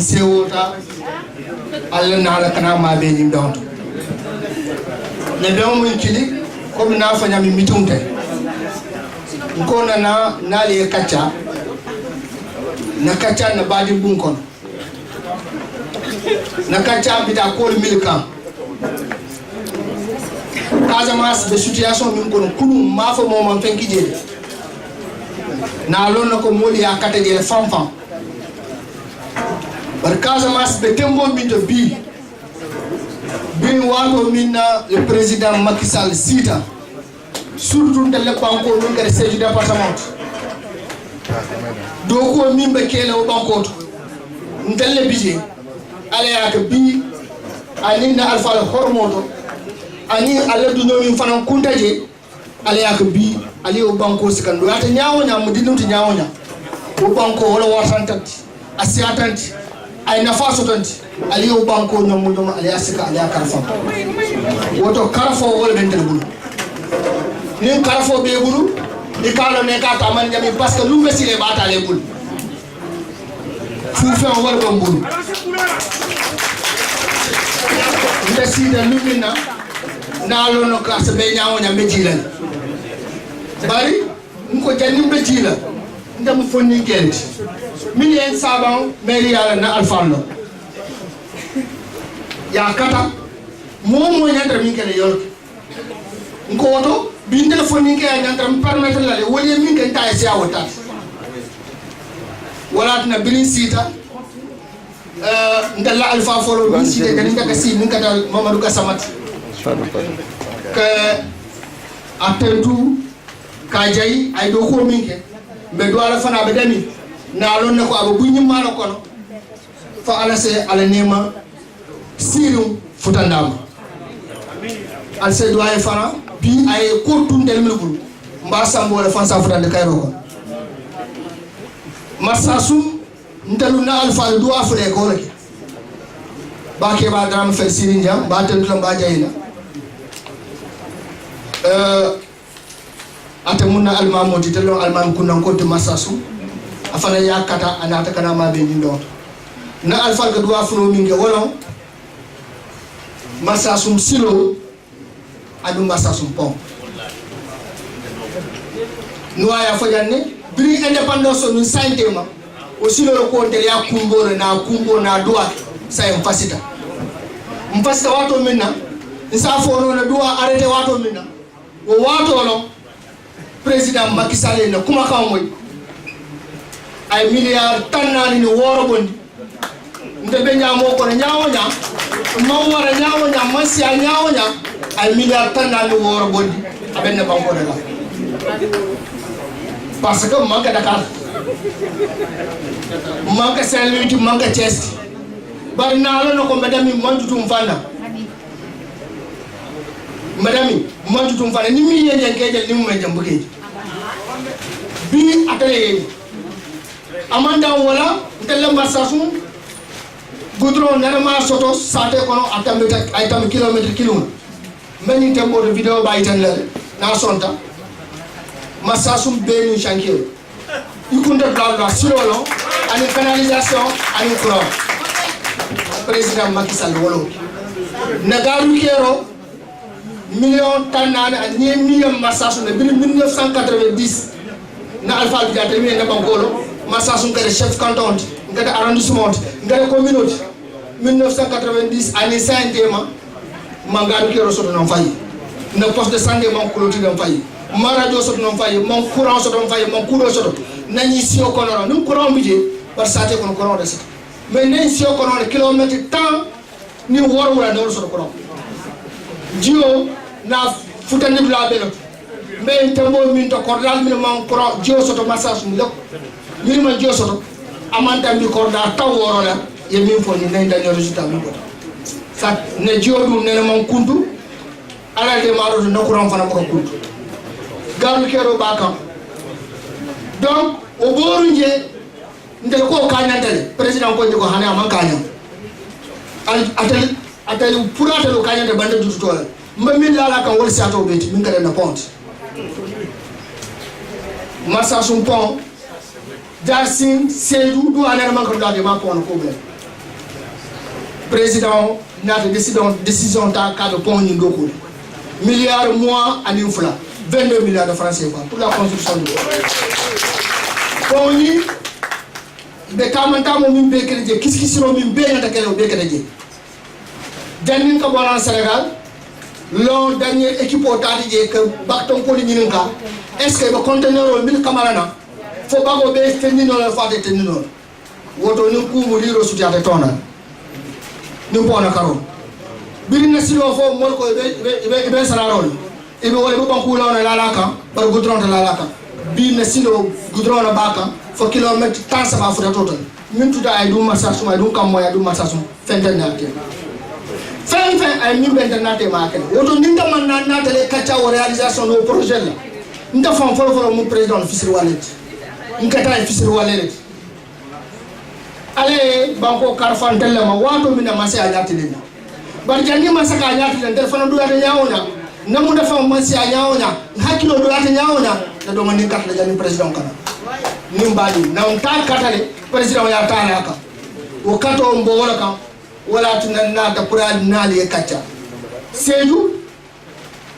sewota alla nala kana ma be ni donto ne be mun kili comme na fa nyami mitunte ko na nali kacha na kacha na badi bunkon na kacha bita ko milka Casamance de situation min kono kunu ma fa mo man fenki jede na lon ko moli ya kata jele fam bar Casamance be tembo min to bi bin wato min le président Macky Sall sita surtout de le banko min kare seju département do ko min be kele o banko to ndelle bije ala ya ko bi ani na alfa hormoto ani ala du nomi fanan kuntaje ala yak bi ali o banko sikando ata nyaawonya mu dinunti nyaawonya o banko wala wasantanti asiatanti ay nafaso tanti ali o banko nyamu dum ali asika ali karfa woto karfo wala bentel bulu ni karfo be bulu di kala ne ka ta man jami parce que lu mesile bata le bulu fu fe wala bulu ndesi de lumina nalo no classe be nyaawo nyambe jila bari nko janni be jila ndam fonni genti min en saban meri yala na alfallo ya kata mo nyandra min kele yor nko woto bi ndel fonni ke nyandra mi permettre la woni min ke tay ci awota wala na bilin sita ndalla alfa folo bi sita kan ndaka si min kata Mamadou Kassamati que atentu kajay ay do ko minke be do ala fana be dami na lon ne ko abu bunyi mala kono fa ala se ala nema siru futandam al se do ay fana bi ay ko tundel milbul mba sambo wala fan sa futande kayro ko masasu ndalu na alfa do afle ko rek ba ke ba dram fe sirin jam ba tentu ba jayina ate munna almamoti telo almam kunnan konti masasu afana yakata anata kana ma be ndindo na alfal ga duwa funo minge wolon masasum silo adu masasum pom noa ya fajanne biri indépendance nun saintema o silo ko ndel ya kumbo na duwa say mfasita wato minna nsafo no na duwa arrêté wato minna o wato lo président Macky Sall na kuma kan moy ay milliard tanani ni woro bondi ndebe nyamo ko nyaawonya mo wara nyaawonya masiya nyaawonya ay milliard tanani woro bondi abenne banko daga parce que manque Dakar manque Saint-Louis manque Thiès bar na la ko madame manjutum fanda madame manjutum fanda ni mi yenye keje ni mu jambuke bi atale amanda wala ndelle masasu goudron narama soto sate kono atambe ay tam kilomètre kilo meni tempo de vidéo ba itan la na sonta masasu beni chantier ikunde la sirolo ani canalisation ani courant président Macky Sall wolo nagaru kero million tanane ani million masasu ne 1990 na alpha bi jate mi na bangolo masasu ngare chef canton ngare arrondissement ngare communauté 1990 ani saintema mangaru kero soto non fayi na poste de santé mon clôture non fayi ma radio soto non fayi mon courant soto non fayi mon courant soto nani sio kono non courant bije par sate kono courant de site mais nani sio kono kilomètre temps ni wor wala no soto courant jio na futani bla belo mais tembo min to cordal min mon courant jio soto massage mi lok ni ma jio soto amanta mi corda taw woro la ye min fo ni nay daño résultat mi ko sa ne jio dum ne mon kuntu ala de maro no courant fana ko kuntu garu kero baka donc o boru nje ndel ko kañantale président ko ndiko hane aman kañam atel pour atel ko kañante bande du tola min la kan wol sato beti min kala na ponte massa sum pont darsin seydou do aner man ko dade ma ko no problème président n'a de décision dans le cadre de pont Nindoko. Milliards mois à Ninfla, 22 milliards de francs CFA pour la construction du pont. Mais quand on a qu'est-ce qui sera bien attaqué au Békédé? Dernier cas en Sénégal, le dernier équipe au Tadie que Bacton Polininka, est-ce que le conteneur au 1000 camarades, il faut pas que vous tenir dans le fait de tenir. Vous avez un coup de mourir au soutien de ton âme. Nous pouvons en carreau. Birina silo fo mol ko be sararol ibe wala bo banku la na lalaka bar goudron de lalaka birina silo goudron na baka fo kilomètre tant ça va futa total min tuta ay dum marsasum ay dum kam moya dum marsasum fentanate fen ay min bentanate ma ken woto ninda man na tele kacha o réalisation no projet la nda fon fo mo président Fisir Wallet ngata Fisir Wallet ale banko karfan telema wato mina masi anyati lena barjani masaka anyati lena telefona do yata nyaawna namu dafa masi anyaawna hakilo do yata nyaawna da do ngani kat la jani président kana nimbadi na unta katale président ya tana ka o kato mbo wala ka wala tunna ta pural nali e kacha Sédhiou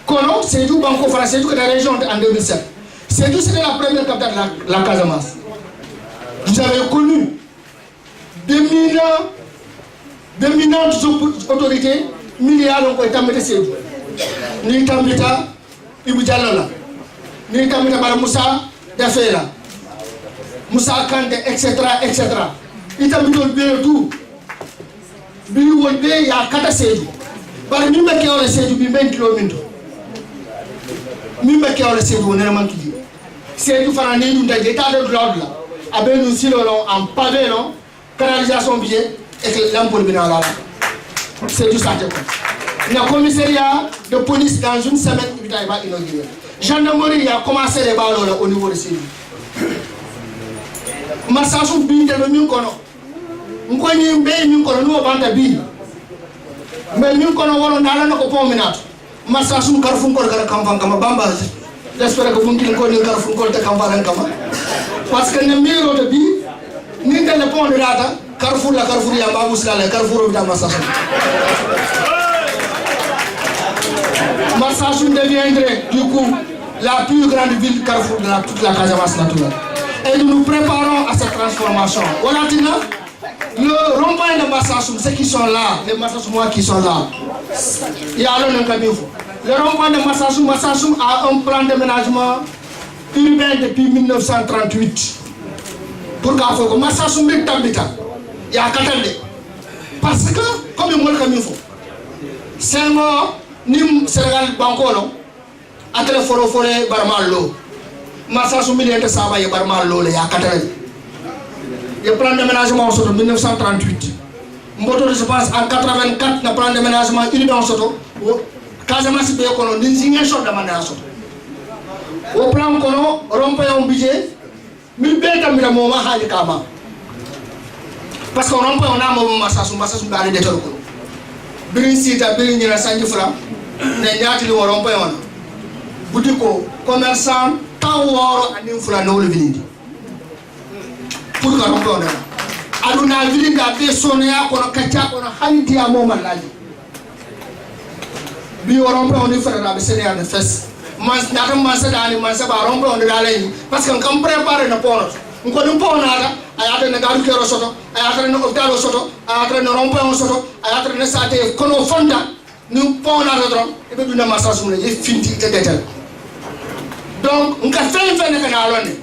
kono Sédhiou banko français Sédhiou que la région en 2007 Sédhiou c'était la première capitale de la Casamance. Vous avez connu d'éminentes autorités milliards ont été mis ici. Ni Tambita, Ibou Diallo, ni Tambita Bara Moussa Dafela, Moussa Kante, etc. Il t'a mis le tout. Biou Wolbe, il y a 4 Sédhiou. Par nous, qui ont le Sédhiou, il y a 20 km. Nous, qui ont le Sédhiou, on est vraiment qui dit. Sédhiou, Farané, nous avons l'état de l'ordre là. Avec nous, si l'on en pavé, non? Canalisation billet et que l'ampoule bien là. C'est du ça. Le commissariat de police dans une semaine il va inaugurer. Gendarmerie a commencé les balles au niveau de Sédhiou. Massasou bin de nous kono. Ngoni mbe ñu kono no banta bi. Mais ñu kono woro nala nako pom minat. Massasou karfun ko gara kamfan kama bamba. J'espère que vous ngi ko ni karfun ko te kamfan kama. Parce que ne miro de bi ni le pont de Rata, Carrefour la Carrefour ya Babou Sala, Carrefour de Massasou. Massasou deviendrait du coup la plus grande ville Carrefour de toute la Casamance naturelle. Et nous nous préparons à cette transformation. Voilà, le rond-point de Massasou, ceux qui sont là, les Massassoumois qui sont là, il y a un camion. Le rond-point de Massasou a un plan d'aménagement urbain depuis 1938. Pour qu'il faut que Massasou mette Tambita, il y a 4 ans. Parce que, comme il y a un c'est moi, ni Sénégal Bankolo, à quel forêt Barmalo. Massasou million de Saba et Barmalo, il y a 4 ans. Le plan d'aménagement en 1938. Mboto, je pense, en 84, le plan d'aménagement urbain en Soto, Casamance Béokono, n'insigne chose de Mandasso. Au plan Kono, rompé un budget. Mil beta mira moma hali kama parce qu'on rompe on a moma Massasou dali detor ko birin sita birin ñira sanji fra ne ñaati li rompe on butiko commerçant taw woro anim fra no le vilindi pour que rompe on aduna vilinda be sonya ko no kacca ko no haliti ya moma laji bi rompe on fra na be sene de fes mas naka masa dani masa ba rompe on dalay parce que on prépare na pono ko dum ponata ayata na garu kero soto ayata na hôpital soto ayata na rompe on soto ayata na sate kono fonda nous ponata dron e be duna Massasou ne finti te detel donc on ka fait na alone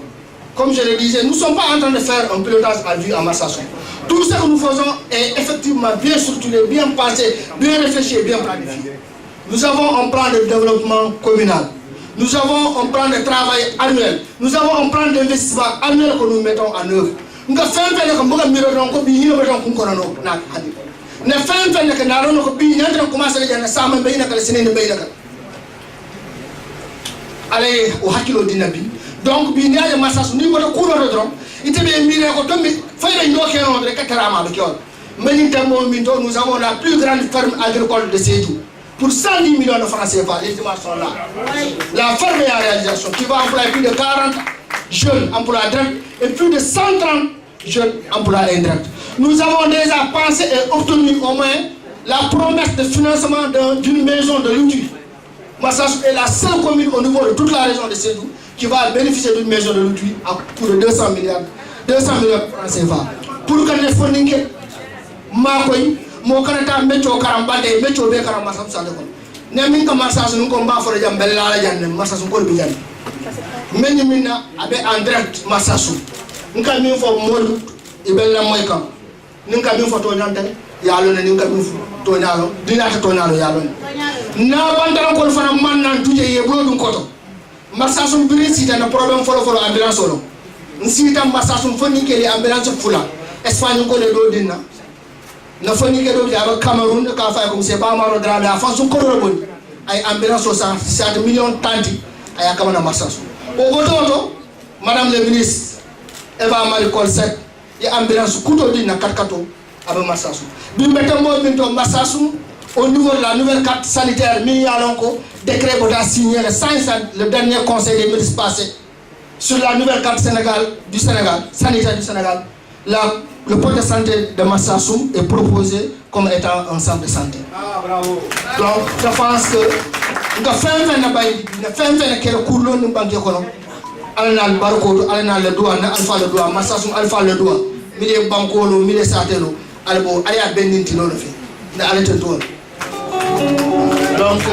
comme je le disais nous sommes pas en train de faire un pilotage à vue à Massasou. Tout ce que nous faisons est effectivement bien structuré, bien pensé, bien réfléchi et bien planifié. Nous avons un plan de développement communal. Nous avons un plan de travail annuel. Nous avons un plan d'investissement annuel que nous mettons en œuvre. Nous avons fait un peu de miro donc bi ñu mettons ko kono na hadi. Ne fait un peu que na ron ko bi ñu commencé à sama mbey na kala sene mbey na kala. Allez au hakilo dinabi. Donc bi ñaaje Massasou ni ko ko ro dron ite be mire ko tombi fayra ndoké non rek karama do kiol. Mais nous avons la plus grande ferme agricole de Sédhiou. Pour 110 millions de francs CFA, les images sont là. La ferme est en réalisation qui va employer plus de 40 jeunes emplois directs et plus de 130 jeunes emplois indirects. nous avons déjà pensé et obtenu au moins la promesse de financement d'une maison de l'outil. Marsassoum est la seule commune au niveau de toute la région de Sédou qui va bénéficier d'une maison de l'outil à coût de 200 millions de francs CFA. Pour que les fonds Makoy, mon canata météo carambade, météo bé carambasam sadeko. Nemin ka Marsassoum ko mba fo jam bella la janne Marsassoum ko bi janne. Meni minna abe en direct Marsassoum. Nka min fo modou ibella moy kam. Ninka min fo to nyante yalo ne ninka min fo to nyalo dinata to nyalo yalo. Na bandara ko fana man nan tuje ye bodum koto. Marsassoum biri sita na problème folo ambulance solo. Nsita Marsassoum fo ni kele ambulance fula. Espagne ko le do dinna. Na foni ke do jaba Cameroun ka fa ko c'est pas maro dra da fa sun ko do bon ay ambulance so 7 millions tanti ay akamana Marsassoum o goto madame le ministre Eva Marie Coll Seck ya ambulance kuto di na katkato aba Marsassoum bi mbete mo binto Marsassoum au niveau de la nouvelle carte sanitaire mi yalonko décret bota signé le dernier conseil des ministres passé sur la nouvelle carte sanitaire du Sénégal. Le poste de santé de Marsassoum est proposé comme étant un centre de santé. Ah, bravo. Donc, je pense que nous avons fait un cours de banque économique. Alena le barcode, alena le doigt, alpha le doigt, Marsassoum alpha le doigt. Mille bankolo, mille satelo, albo, allez à Benintino le fait. Allez te doigt. Donc,